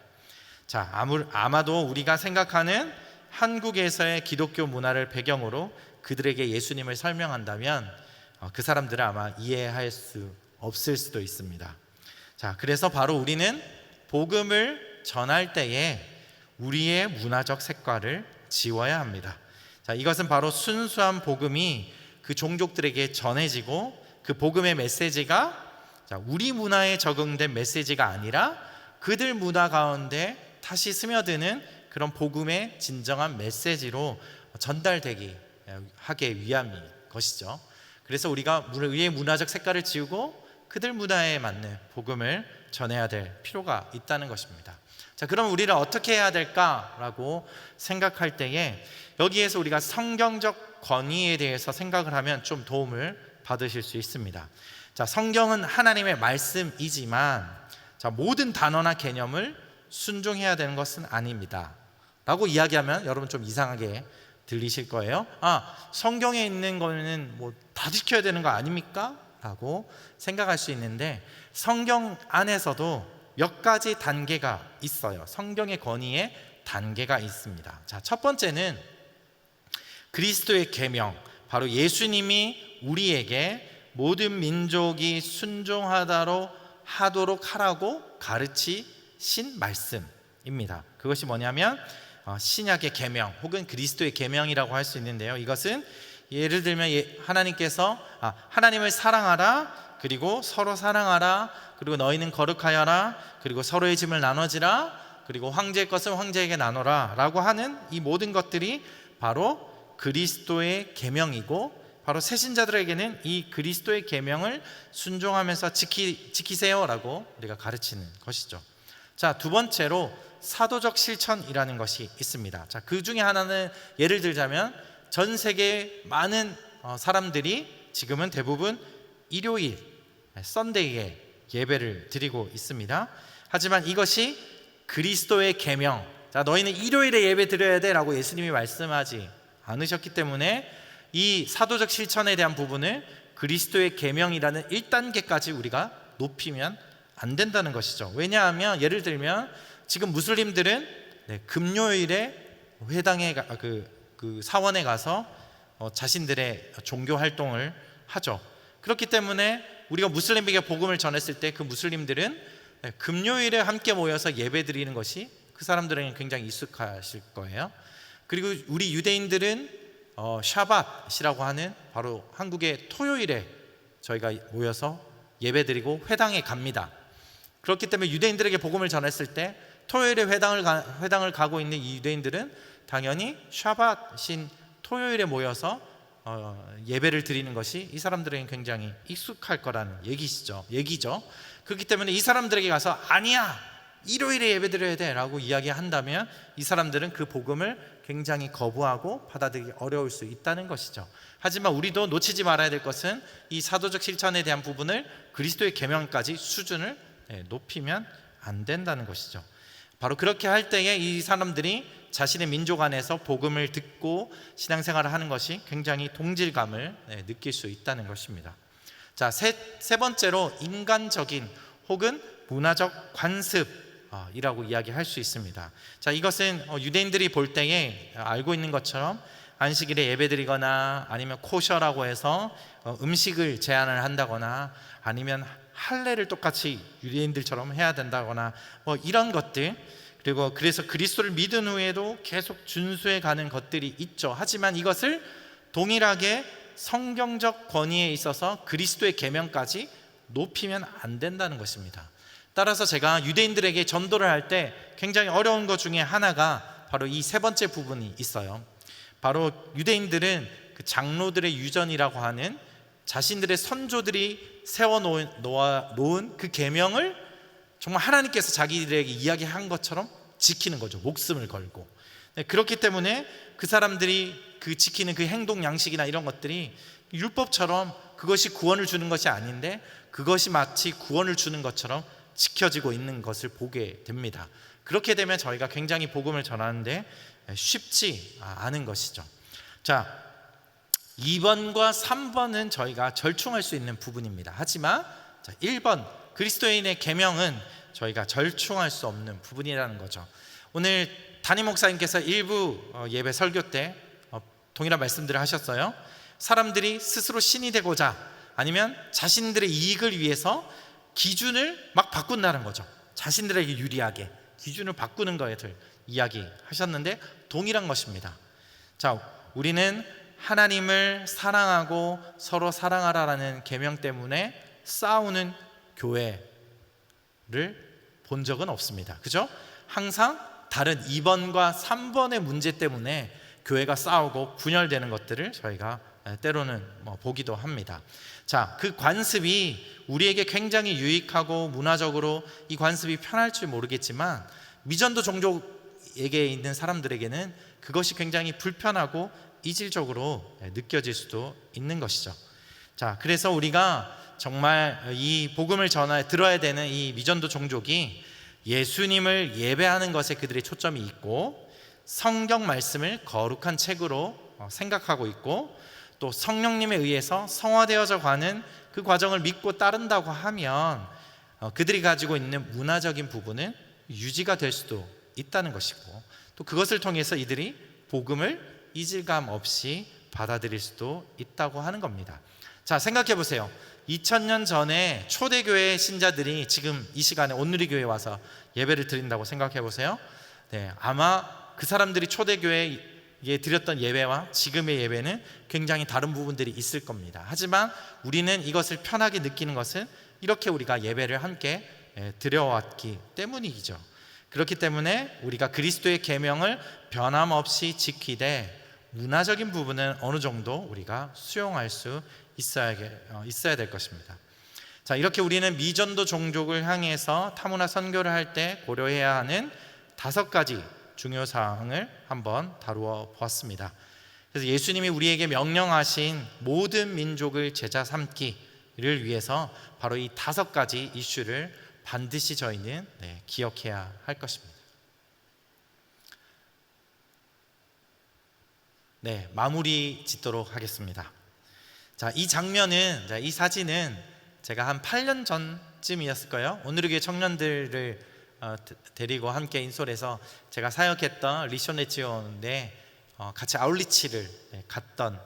자, 아마도 우리가 생각하는 한국에서의 기독교 문화를 배경으로 그들에게 예수님을 설명한다면 그 사람들은 아마 이해할 수 없을 수도 있습니다. 자, 그래서 바로 우리는 복음을 전할 때에 우리의 문화적 색깔을 지워야 합니다. 자, 이것은 바로 순수한 복음이 그 종족들에게 전해지고 그 복음의 메시지가 우리 문화에 적응된 메시지가 아니라 그들 문화 가운데 다시 스며드는 그런 복음의 진정한 메시지로 전달되기 하기 위함인 것이죠. 그래서 우리가 우리의 문화적 색깔을 지우고 그들 문화에 맞는 복음을 전해야 될 필요가 있다는 것입니다. 자, 그럼 우리는 어떻게 해야 될까라고 생각할 때에 여기에서 우리가 성경적 권위에 대해서 생각을 하면 좀 도움을 받으실 수 있습니다. 자, 성경은 하나님의 말씀이지만 모든 단어나 개념을 순종해야 되는 것은 아닙니다 라고 이야기하면 여러분 좀 이상하게 들리실 거예요. 성경에 있는 거는 다 지켜야 되는 거 아닙니까? 라고 생각할 수 있는데 성경 안에서도 몇 가지 단계가 있어요. 성경의 권위에 단계가 있습니다. 자, 첫 번째는 그리스도의 계명, 바로 예수님이 우리에게 모든 민족이 순종하도록 하라고 가르치신 말씀입니다. 그것이 뭐냐면 신약의 계명 혹은 그리스도의 계명이라고 할 수 있는데요. 이것은 예를 들면 하나님께서 하나님을 사랑하라, 그리고 서로 사랑하라, 그리고 너희는 거룩하여라, 그리고 서로의 짐을 나눠지라, 그리고 황제의 것을 황제에게 나눠라 라고 하는 이 모든 것들이 바로 그리스도의 계명이고, 바로 새신자들에게는 이 그리스도의 계명을 순종하면서 지키세요라고 우리가 가르치는 것이죠. 자, 두 번째로 사도적 실천이라는 것이 있습니다. 자, 그 중에 하나는 예를 들자면 전 세계 많은 사람들이 지금은 대부분 일요일, 썬데이에 예배를 드리고 있습니다. 하지만 이것이 그리스도의 계명, 자, 너희는 일요일에 예배 드려야 돼 라고 예수님이 말씀하지 않으셨기 때문에 이 사도적 실천에 대한 부분을 그리스도의 계명이라는 1단계까지 우리가 높이면 안 된다는 것이죠. 왜냐하면 예를 들면 지금 무슬림들은 금요일에 회당에 그 사원에 가서 자신들의 종교 활동을 하죠. 그렇기 때문에 우리가 무슬림에게 복음을 전했을 때 그 무슬림들은 금요일에 함께 모여서 예배 드리는 것이 그 사람들에게는 굉장히 익숙하실 거예요. 그리고 우리 유대인들은 샤밧이라고 하는 바로 한국의 토요일에 저희가 모여서 예배 드리고 회당에 갑니다. 그렇기 때문에 유대인들에게 복음을 전했을 때 토요일에 회당을 가고 있는 이 유대인들은 당연히 샤밧인 토요일에 모여서 예배를 드리는 것이 이 사람들에게는 굉장히 익숙할 거라는 얘기죠. 그렇기 때문에 이 사람들에게 가서 아니야, 일요일에 예배 드려야 돼 라고 이야기한다면 이 사람들은 그 복음을 굉장히 거부하고 받아들이기 어려울 수 있다는 것이죠. 하지만 우리도 놓치지 말아야 될 것은 이 사도적 실천에 대한 부분을 그리스도의 계명까지 수준을 높이면 안 된다는 것이죠. 바로 그렇게 할 때에 이 사람들이 자신의 민족 안에서 복음을 듣고 신앙생활을 하는 것이 굉장히 동질감을 느낄 수 있다는 것입니다. 자, 세 번째로 인간적인 혹은 문화적 관습이라고 이야기할 수 있습니다. 자, 이것은 유대인들이 볼 때에 알고 있는 것처럼 안식일에 예배드리거나 아니면 코셔라고 해서 음식을 제한을 한다거나 아니면 할례를 똑같이 유대인들처럼 해야 된다거나 이런 것들, 그리고 그래서 그리스도를 믿은 후에도 계속 준수해 가는 것들이 있죠. 하지만 이것을 동일하게 성경적 권위에 있어서 그리스도의 계명까지 높이면 안 된다는 것입니다. 따라서 제가 유대인들에게 전도를 할 때 굉장히 어려운 것 중에 하나가 바로 이 세 번째 부분이 있어요. 바로 유대인들은 그 장로들의 유전이라고 하는 자신들의 선조들이 세워놓은 그 계명을 정말 하나님께서 자기들에게 이야기한 것처럼 지키는 거죠. 목숨을 걸고. 그렇기 때문에 그 사람들이 그 지키는 그 행동 양식이나 이런 것들이 율법처럼 그것이 구원을 주는 것이 아닌데 그것이 마치 구원을 주는 것처럼 지켜지고 있는 것을 보게 됩니다. 그렇게 되면 저희가 굉장히 복음을 전하는데 쉽지 않은 것이죠. 자, 2번과 3번은 저희가 절충할 수 있는 부분입니다. 하지만 1번 그리스도인의 계명은 저희가 절충할 수 없는 부분이라는 거죠. 오늘 담임 목사님께서 일부 예배 설교 때 동일한 말씀들을 하셨어요. 사람들이 스스로 신이 되고자 아니면 자신들의 이익을 위해서 기준을 막 바꾼다는 거죠. 자신들에게 유리하게 기준을 바꾸는 거에 대해 이야기하셨는데 동일한 것입니다. 자, 우리는 하나님을 사랑하고 서로 사랑하라라는 계명 때문에 싸우는 교회를 본 적은 없습니다. 그죠? 항상 다른 2번과 3번의 문제 때문에 교회가 싸우고 분열되는 것들을 저희가 때로는 보기도 합니다. 자, 그 관습이 우리에게 굉장히 유익하고 문화적으로 이 관습이 편할지 모르겠지만 미전도 종족에게 있는 사람들에게는 그것이 굉장히 불편하고 이질적으로 느껴질 수도 있는 것이죠. 자, 그래서 우리가 정말 이 복음을 들어야 되는 이 미전도 종족이 예수님을 예배하는 것에 그들의 초점이 있고 성경 말씀을 거룩한 책으로 생각하고 있고 또 성령님에 의해서 성화되어져 가는 그 과정을 믿고 따른다고 하면 그들이 가지고 있는 문화적인 부분은 유지가 될 수도 있다는 것이고 또 그것을 통해서 이들이 복음을 이질감 없이 받아들일 수도 있다고 하는 겁니다. 자, 생각해 보세요. 2000년 전에 초대교회 신자들이 지금 이 시간에 온누리교회에 와서 예배를 드린다고 생각해 보세요. 네, 아마 그 사람들이 초대교회에 드렸던 예배와 지금의 예배는 굉장히 다른 부분들이 있을 겁니다. 하지만 우리는 이것을 편하게 느끼는 것은 이렇게 우리가 예배를 함께 드려왔기 때문이죠. 그렇기 때문에 우리가 그리스도의 계명을 변함없이 지키되 문화적인 부분은 어느 정도 우리가 수용할 수 있어야 될 것입니다. 자, 이렇게 우리는 미전도 종족을 향해서 타문화 선교를 할 때 고려해야 하는 5가지 중요 사항을 한번 다루어 보았습니다. 그래서 예수님이 우리에게 명령하신 모든 민족을 제자 삼기를 위해서 바로 이 5가지 이슈를 반드시 저희는 기억해야 할 것입니다. 네, 마무리 짓도록 하겠습니다. 자, 이 장면은, 이 사진은 제가 한 8년 전쯤이었을 거예요. 오늘의 청년들을 데리고 함께 인솔해서 제가 사역했던 리쇼네지온에 같이 아울리치를 갔던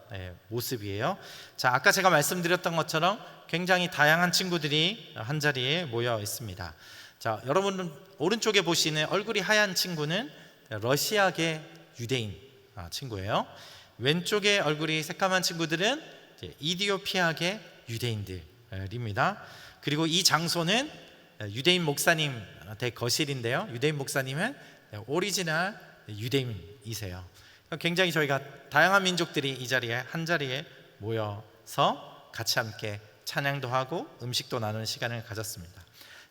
모습이에요. 자, 아까 제가 말씀드렸던 것처럼 굉장히 다양한 친구들이 한 자리에 모여 있습니다. 자, 여러분 오른쪽에 보시는 얼굴이 하얀 친구는 러시아계 유대인 친구예요. 왼쪽에 얼굴이 새까만 친구들은 이디오피아계 유대인들입니다. 그리고 이 장소는 유대인 목사님 대거실인데요. 유대인 목사님은 오리지널 유대인이세요. 굉장히 저희가 다양한 민족들이 이 자리에 한 자리에 모여서 같이 함께 찬양도 하고 음식도 나누는 시간을 가졌습니다.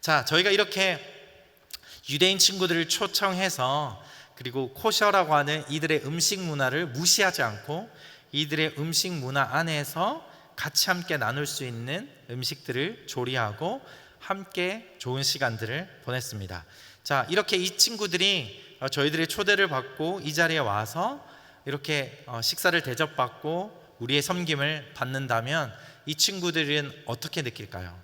자, 저희가 이렇게 유대인 친구들을 초청해서 그리고 코셔라고 하는 이들의 음식 문화를 무시하지 않고 이들의 음식 문화 안에서 같이 함께 나눌 수 있는 음식들을 조리하고 함께 좋은 시간들을 보냈습니다. 자, 이렇게 이 친구들이 저희들의 초대를 받고 이 자리에 와서 이렇게 식사를 대접받고 우리의 섬김을 받는다면 이 친구들은 어떻게 느낄까요?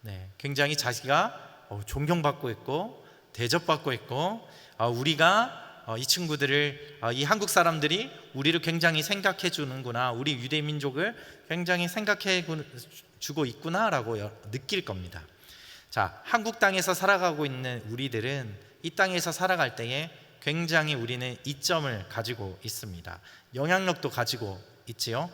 네, 굉장히 자기가 존경받고 있고 대접받고 있고, 우리가 이 친구들을, 이 한국 사람들이 우리를 굉장히 생각해 주는구나, 우리 유대 민족을 굉장히 생각해 주고 있구나라고 느낄 겁니다. 자, 한국 땅에서 살아가고 있는 우리들은 이 땅에서 살아갈 때에 굉장히 우리는 이점을 가지고 있습니다. 영향력도 가지고 있지요.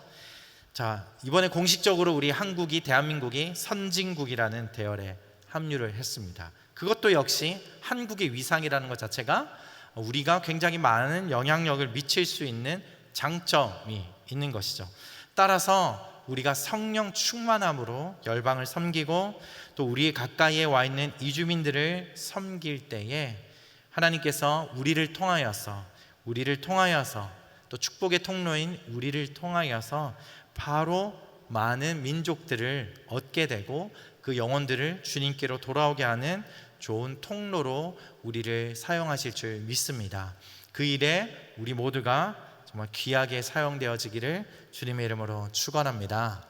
자, 이번에 공식적으로 우리 한국이, 대한민국이 선진국이라는 대열에 합류를 했습니다. 그것도 역시 한국의 위상이라는 것 자체가 우리가 굉장히 많은 영향력을 미칠 수 있는 장점이 있는 것이죠. 따라서 우리가 성령 충만함으로 열방을 섬기고 또 우리 가까이에 와 있는 이주민들을 섬길 때에 하나님께서 우리를 통하여서 또 축복의 통로인 우리를 통하여서 바로 많은 민족들을 얻게 되고 그 영혼들을 주님께로 돌아오게 하는 좋은 통로로 우리를 사용하실 줄 믿습니다. 그 일에 우리 모두가 정말 귀하게 사용되어지기를 주님의 이름으로 축원합니다.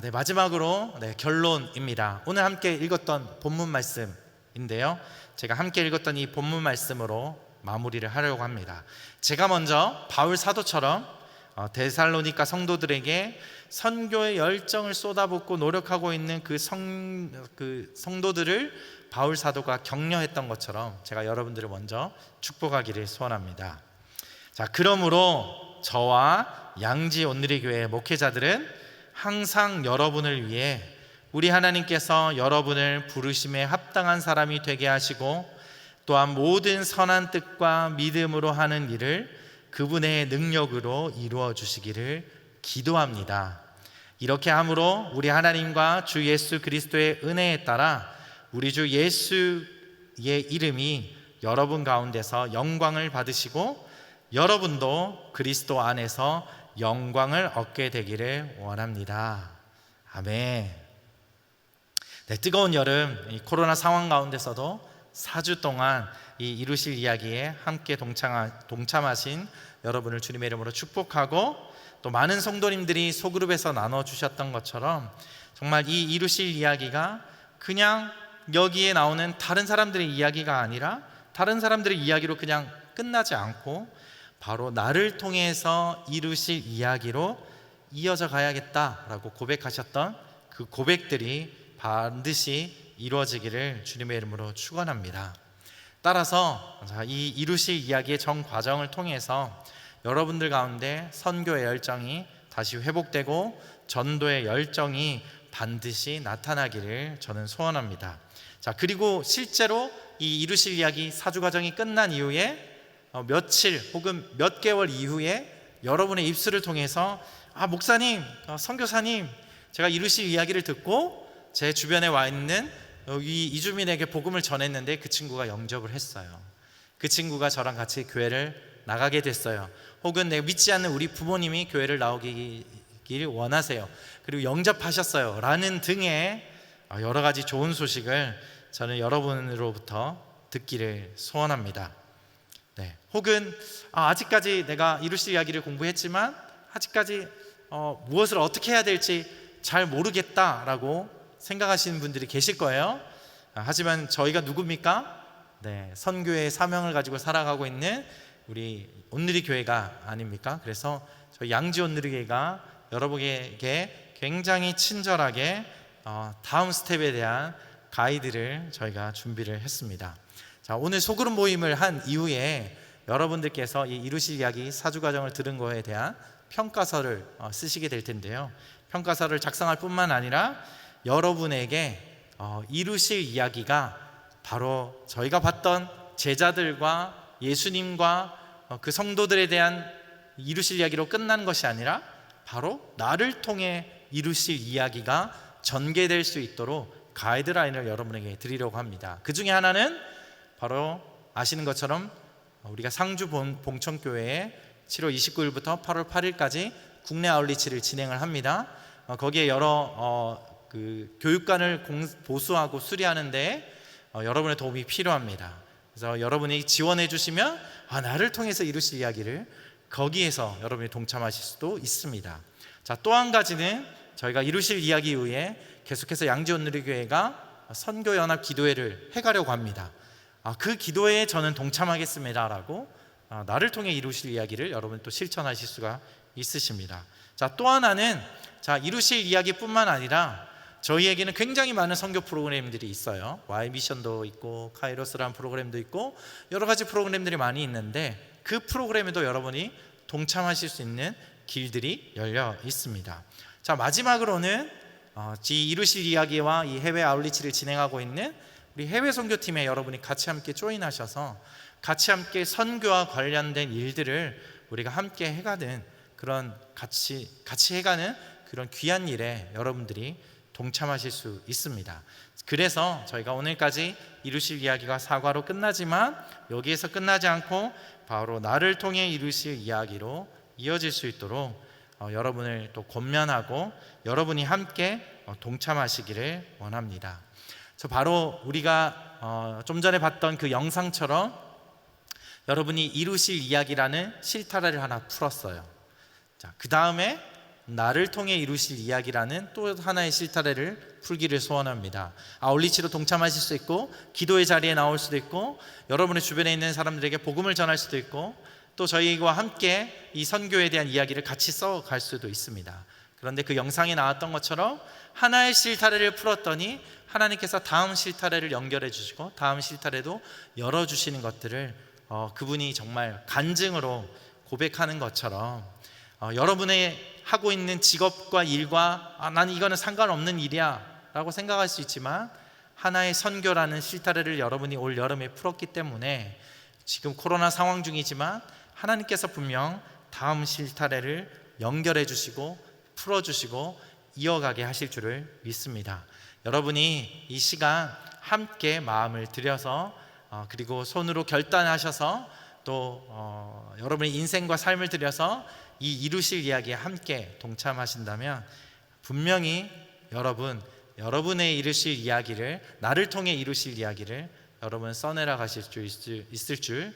네, 마지막으로 결론입니다. 오늘 함께 읽었던 본문 말씀인데요, 제가 함께 읽었던 이 본문 말씀으로 마무리를 하려고 합니다. 제가 먼저 바울 사도처럼 데살로니가 성도들에게 선교의 열정을 쏟아붓고 노력하고 있는 그 성도들을 바울 사도가 격려했던 것처럼 제가 여러분들을 먼저 축복하기를 소원합니다. 자, 그러므로 저와 양지 온누리 교회 목회자들은 항상 여러분을 위해 우리 하나님께서 여러분을 부르심에 합당한 사람이 되게 하시고 또한 모든 선한 뜻과 믿음으로 하는 일을 그분의 능력으로 이루어 주시기를 기도합니다. 이렇게 함으로 우리 하나님과 주 예수 그리스도의 은혜에 따라 우리 주 예수의 이름이 여러분 가운데서 영광을 받으시고 여러분도 그리스도 안에서 영광을 얻게 되기를 원합니다. 아멘. 네, 뜨거운 여름 이 코로나 상황 가운데서도 4주 동안 이 이루실 이야기에 함께 동참하신 여러분을 주님의 이름으로 축복하고, 또 많은 성도님들이 소그룹에서 나눠주셨던 것처럼 정말 이 이루실 이야기가 그냥 여기에 나오는 다른 사람들의 이야기가 아니라 다른 사람들의 이야기로 그냥 끝나지 않고 바로 나를 통해서 이루실 이야기로 이어져 가야겠다라고 고백하셨던 그 고백들이 반드시 이루어지기를 주님의 이름으로 축원합니다. 따라서 이 이루실 이야기의 전 과정을 통해서 여러분들 가운데 선교의 열정이 다시 회복되고 전도의 열정이 반드시 나타나기를 저는 소원합니다. 자, 그리고 실제로 이 이루실 이야기 4주 과정이 끝난 이후에 며칠 혹은 몇 개월 이후에 여러분의 입술을 통해서 목사님, 선교사님, 제가 이루실 이야기를 듣고 제 주변에 와 있는 이 이주민에게 복음을 전했는데 그 친구가 영접을 했어요. 그 친구가 저랑 같이 교회를 나가게 됐어요. 혹은 내가 믿지 않는 우리 부모님이 교회를 나오기를 원하세요. 그리고 영접하셨어요. 라는 등의 여러 가지 좋은 소식을 저는 여러분으로부터 듣기를 소원합니다. 네. 혹은 아직까지 내가 이루실 이야기를 공부했지만 아직까지 무엇을 어떻게 해야 될지 잘 모르겠다라고 생각하시는 분들이 계실 거예요. 하지만 저희가 누굽니까? 네, 선교의 사명을 가지고 살아가고 있는 우리 온누리 교회가 아닙니까? 그래서 저희 양지 온누리 교회가 여러분에게 굉장히 친절하게 다음 스텝에 대한 가이드를 저희가 준비를 했습니다. 자, 오늘 소그룹 모임을 한 이후에 여러분들께서 이 이루실 이야기 4주 과정을 들은 거에 대한 평가서를 쓰시게 될 텐데요, 평가서를 작성할 뿐만 아니라 여러분에게 이루실 이야기가 바로 저희가 봤던 제자들과 예수님과 그 성도들에 대한 이루실 이야기로 끝나는 것이 아니라 바로 나를 통해 이루실 이야기가 전개될 수 있도록 가이드라인을 여러분에게 드리려고 합니다. 그 중에 하나는 바로 아시는 것처럼 우리가 상주 봉천교회에 7월 29일부터 8월 8일까지 국내 아울리치를 진행을 합니다. 거기에 여러 그 교육관을 보수하고 수리하는데 여러분의 도움이 필요합니다. 그래서 여러분이 지원해 주시면 나를 통해서 이루실 이야기를 거기에서 여러분이 동참하실 수도 있습니다. 자, 또 한 가지는 저희가 이루실 이야기 이후에 계속해서 양지원 누리교회가 선교연합 기도회를 해가려고 합니다. 그 기도회에 저는 동참하겠습니다라고 나를 통해 이루실 이야기를 여러분 또 실천하실 수가 있으십니다. 자, 또 하나는 이루실 이야기뿐만 아니라 저희에게는 굉장히 많은 선교 프로그램들이 있어요. Y 미션도 있고 카이로스라는 프로그램도 있고 여러 가지 프로그램들이 많이 있는데 그 프로그램에도 여러분이 동참하실 수 있는 길들이 열려 있습니다. 자, 마지막으로는 이루실 이야기와 이 해외 아울리치를 진행하고 있는 우리 해외 선교팀에 여러분이 같이 함께 조인하셔서 같이 함께 선교와 관련된 일들을 우리가 함께 해가는 그런 같이 해가는 그런 귀한 일에 여러분들이 동참하실 수 있습니다. 그래서 저희가 오늘까지 이루실 이야기가 사과로 끝나지만 여기에서 끝나지 않고 바로 나를 통해 이루실 이야기로 이어질 수 있도록 여러분을 또 권면하고 여러분이 함께 동참하시기를 원합니다. 바로 우리가 좀 전에 봤던 그 영상처럼 여러분이 이루실 이야기라는 실타래를 하나 풀었어요. 자, 그 다음에 나를 통해 이루실 이야기라는 또 하나의 실타래를 풀기를 소원합니다. 아울리치로 동참하실 수 있고 기도의 자리에 나올 수도 있고 여러분의 주변에 있는 사람들에게 복음을 전할 수도 있고 또 저희와 함께 이 선교에 대한 이야기를 같이 써갈 수도 있습니다. 그런데 그 영상에 나왔던 것처럼 하나의 실타래를 풀었더니 하나님께서 다음 실타래를 연결해 주시고 다음 실타래도 열어주시는 것들을 그분이 정말 간증으로 고백하는 것처럼 여러분의 하고 있는 직업과 일과 나는 이거는 상관없는 일이야 라고 생각할 수 있지만 하나의 선교라는 실타래를 여러분이 올 여름에 풀었기 때문에 지금 코로나 상황 중이지만 하나님께서 분명 다음 실타래를 연결해 주시고 풀어주시고 이어가게 하실 줄을 믿습니다. 여러분이 이 시간 함께 마음을 들여서 그리고 손으로 결단하셔서 또 여러분의 인생과 삶을 들여서 이 이루실 이야기에 함께 동참하신다면 분명히 여러분의 이루실 이야기를 나를 통해 이루실 이야기를 여러분 써내려 가실 수 있을 줄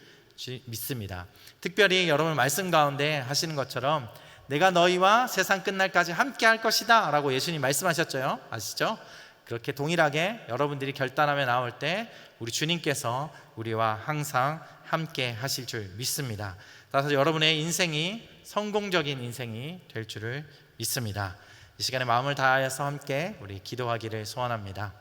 믿습니다. 특별히 여러분 말씀 가운데 하시는 것처럼 내가 너희와 세상 끝날까지 함께 할 것이다 라고 예수님 말씀하셨죠. 아시죠? 그렇게 동일하게 여러분들이 결단하며 나올 때 우리 주님께서 우리와 항상 함께 하실 줄 믿습니다. 따라서 여러분의 인생이 성공적인 인생이 될 줄을 믿습니다. 이 시간에 마음을 다하여서 함께 우리 기도하기를 소원합니다.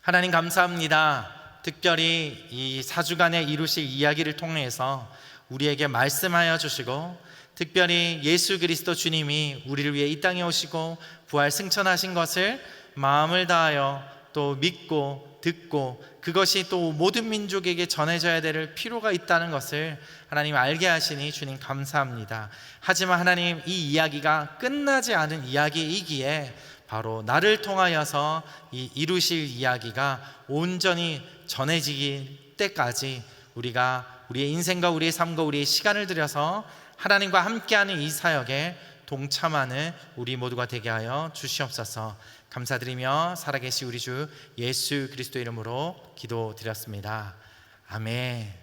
하나님 감사합니다. 특별히 이 4주간의 이루실 이야기를 통해서 우리에게 말씀하여 주시고 특별히 예수 그리스도 주님이 우리를 위해 이 땅에 오시고 부활 승천하신 것을 마음을 다하여 또 믿고 듣고 그것이 또 모든 민족에게 전해져야 될 필요가 있다는 것을 하나님 알게 하시니 주님 감사합니다. 하지만 하나님 이 이야기가 끝나지 않은 이야기이기에 바로 나를 통하여서 이 이루실 이야기가 온전히 전해지기 때까지 우리가 우리의 인생과 우리의 삶과 우리의 시간을 들여서 하나님과 함께하는 이 사역에 동참하는 우리 모두가 되게 하여 주시옵소서. 감사드리며 살아계신 우리 주 예수 그리스도 이름으로 기도드렸습니다. 아멘.